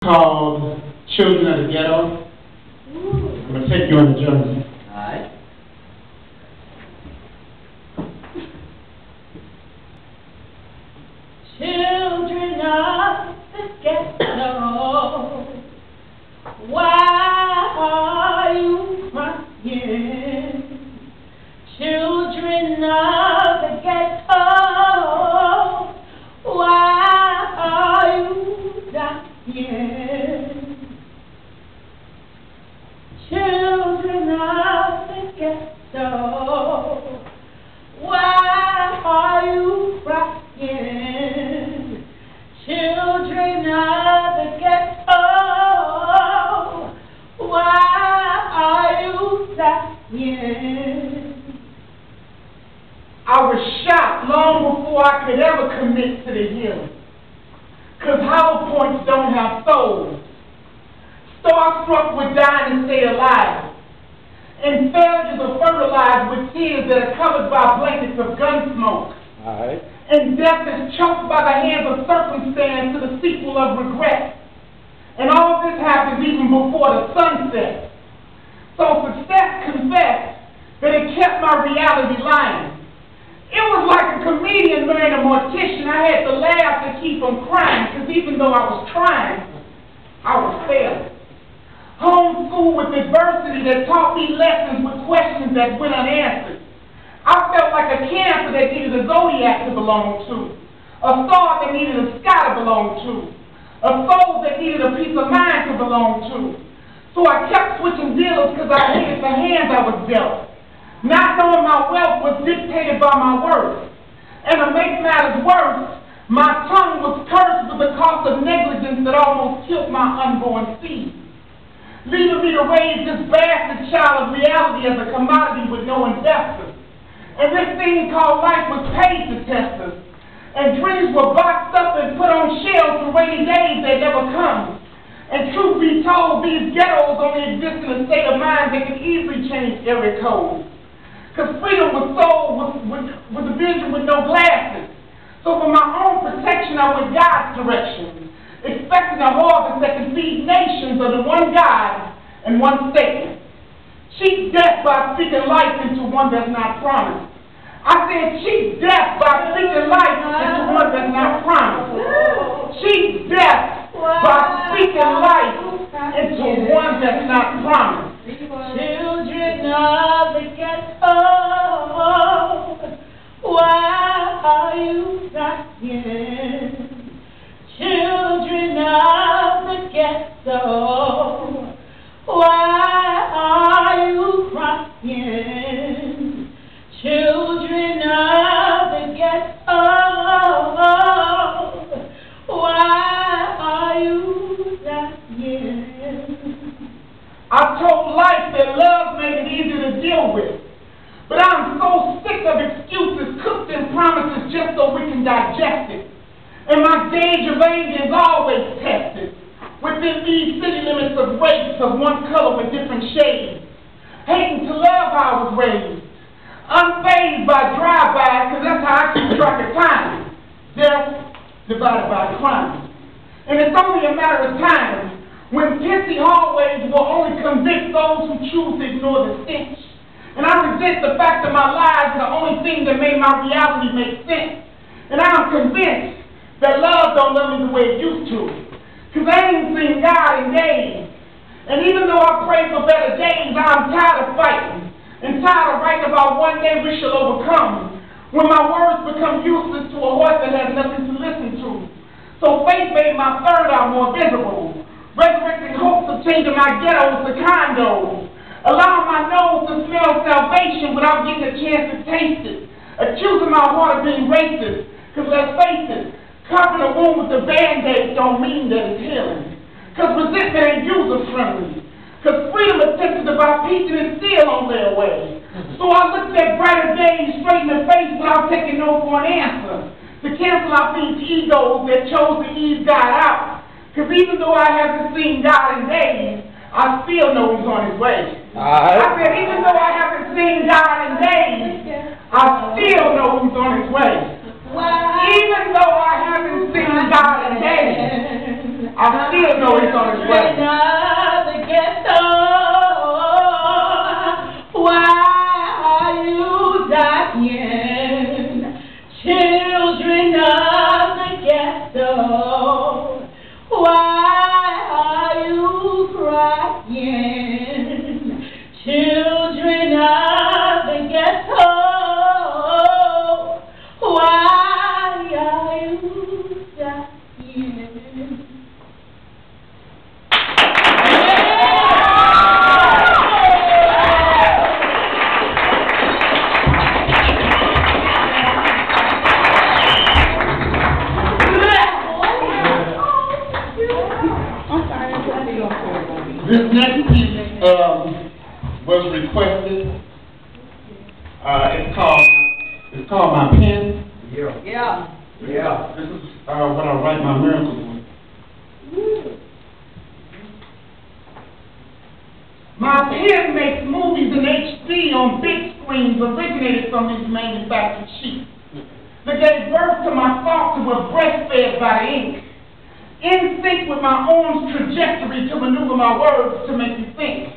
called Children of the Ghetto. I'm going to take you on a journey. All right. Children of the ghetto, why are you crying? Children of the ghetto, why are you dying? Children of the ghetto, why are you crying? Children of the ghetto, why are you dying? I was shot long before I could ever commit to the healing. Cause hollow points don't have souls. Starstruck with dying to stay alive. And failures are fertilized with tears that are covered by blankets of gun smoke. Alright. And death is choked by the hands of circumstance to the sequel of regret. And all this happens even before the sun sets. So success confessed that it kept my reality lying. It was like a comedian marrying a mortician. I had to laugh to keep from crying, because even though I was trying, I was failing. Homeschooled with adversity that taught me lessons with questions that went unanswered. I felt like a cancer that needed a zodiac to belong to, a star that needed a sky to belong to, a soul that needed a peace of mind to belong to. So I kept switching dealers because I hated the hands I was dealt. Not knowing my wealth was dictated by my worth. And to make matters worse, my tongue was cursed with the cost of negligence that almost killed my unborn seed, leaving me to raise this bastard child of reality as a commodity with no investors. And this thing called life was paid to test us. And dreams were boxed up and put on shelves for rainy days that never come. And truth be told, these ghettos only exist in a state of mind that can easily change every code. Because freedom was sold with a vision with no glasses. So for my own protection, I went God's direction, expecting a harvest that can feed nations under one God and one statement. Cheat death by speaking life into one that's not promised. I said cheat death by speaking life into one that's not promised. Cheat death by speaking life into one that's not promised. Children of the ghetto, why are you crying? Children of the ghetto, why are you crying? Children of the ghetto, why are you dying? I told life that love made it easier to deal with. But I'm so sick of excuses cooked in promises just so we can digest it. And my gauge of anger is always tested within these city limits of race of one color with different shades. Hating to love how I was raised. Unfazed by drive-bys, because that's how I keep track of time. Death divided by crime. And it's only a matter of time when pissy hallways will only convict those who choose to ignore the stench. And I resent the fact that my lies are the only thing that made my reality make sense. And I'm convinced that love don't love me the way it used to. Because I ain't seen God in days. And even though I pray for better days, I'm tired of fighting. And tired of writing about one day we shall overcome. When my words become useless to a horse that has nothing to listen to. So faith made my third eye more visible. Resurrecting hopes of changing my ghettos to condos. Allowing my nose to smell salvation without getting a chance to taste it. Accusing my heart of being racist. Because let's face it, covering a wound with a band-aid don't mean that it's healing. Because resentment ain't user-friendly. Because freedom attempted to buy peace and steal on their way. So I looked at brighter days straight in the face without taking no for an answer. To cancel out these egos that chose to ease God out. Because even though I haven't seen God in days, I still know He's on His way. I said, even though I haven't seen God in days, I still know He's on His way. Even though I haven't seen God in days, I still know he's on his way. The ghetto, why are you dying? Children of the ghetto, why are you crying? Children of the ghetto, why are you dying? This next piece was requested. It's called My Pen. Yeah. This is what I write my miracles with. My pen makes movies in HD on big screens originated from these manufactured sheets that gave birth to my thoughts and were breastfed by the ink. In sync with my arm's trajectory to maneuver my words to make you think.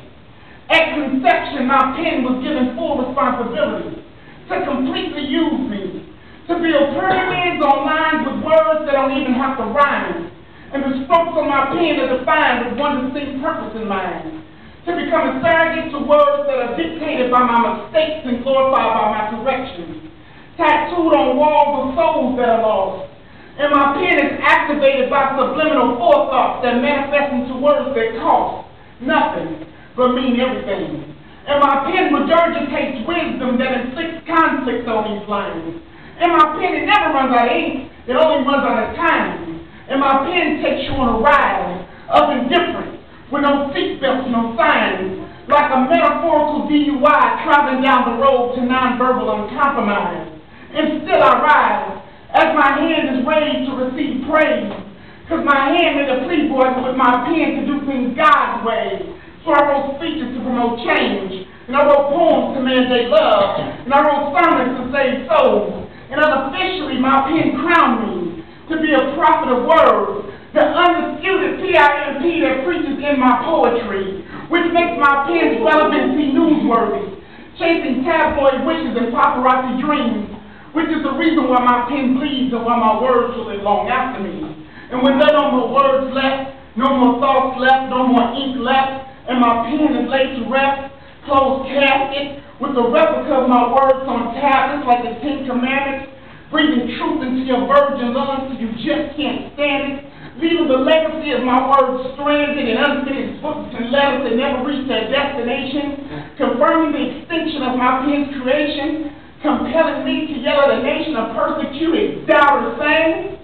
At conception, my pen was given full responsibility to completely use me, to build pyramids on lines with words that don't even have to rhyme, and the strokes on my pen are defined with one distinct purpose in mind, to become a surrogate to words that are dictated by my mistakes and glorified by my corrections, tattooed on walls of souls that are lost. And my pen is activated by subliminal forethoughts that manifest into words that cost nothing but mean everything. And my pen regurgitates wisdom that inflicts conflict on these lines. And my pen, it never runs out of ink, it only runs out of time. And my pen takes you on a ride of indifference with no seatbelts, no signs, like a metaphorical DUI traveling down the road to nonverbal uncompromised. And still I rise as my hand is raised to receive praise, because my hand made a plea voice with my pen to do things God's way. So I wrote speeches to promote change, and I wrote poems to mandate love, and I wrote sermons to save souls, and unofficially my pen crowned me to be a prophet of words, the undisputed PIMP that preaches in my poetry, which makes my pen's relevancy newsworthy, chasing tabloid wishes and paparazzi dreams, which is the reason why my pen bleeds and why my words will live long after me. And when there are no more words left, no more thoughts left, no more ink left, and my pen is laid to rest, closed casket, with the replica of my words on tablets like the Ten Commandments, breathing truth into your virgin lungs so you just can't stand it, leaving the legacy of my words stranded in unfinished books and letters that never reach their destination, confirming the extinction of my pen's creation, compelling me to yell at a nation of persecuted doubters, saying,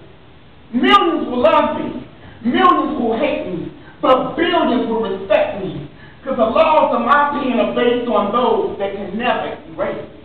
millions will love me, millions will hate me, but billions will respect me, because the laws of my pen are based on those that can never erase me.